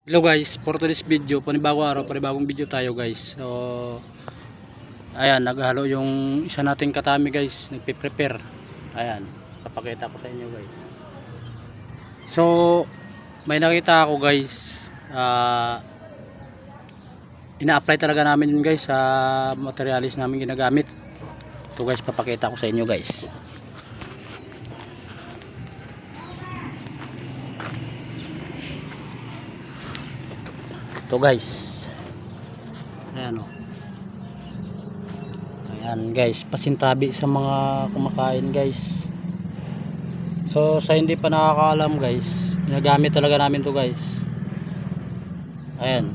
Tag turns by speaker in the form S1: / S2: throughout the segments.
S1: Hello guys, for today's video, panibagong araw, panibagong video tayo guys. So, ayan, naghalo yung isa nating katami guys, nagpe-prepare. Ayan, papakita ko sa inyo guys. So, may nakita ako guys, ina-apply talaga namin yun guys sa materialis namin ginagamit. Ito guys, papakita ko sa inyo guys. Ito guys, ayan o, ayan guys, pasintabi sa mga kumakain guys. So sa hindi pa nakakaalam guys, ginagamit talaga namin to guys. Ayan,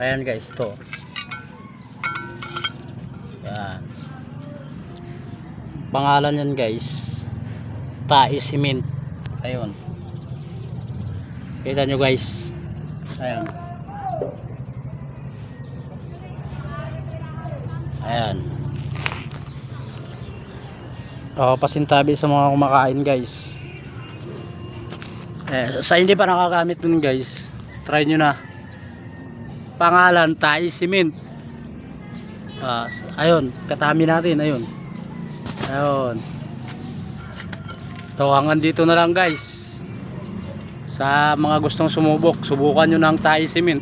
S1: ayan guys, to ayan, pangalan yan guys, Tai Cement. Ayun, kita nyo guys, ayan, ayan, pasintabi sa mga kumakain guys. Sa hindi pa nakagamit nun guys, try nyo na. Pangalan Tai Cement. Ayun, katami natin, ayun, ayun. So hanggang dito na lang guys. Sa mga gustong sumubok, subukan nyo ng Tai Cement.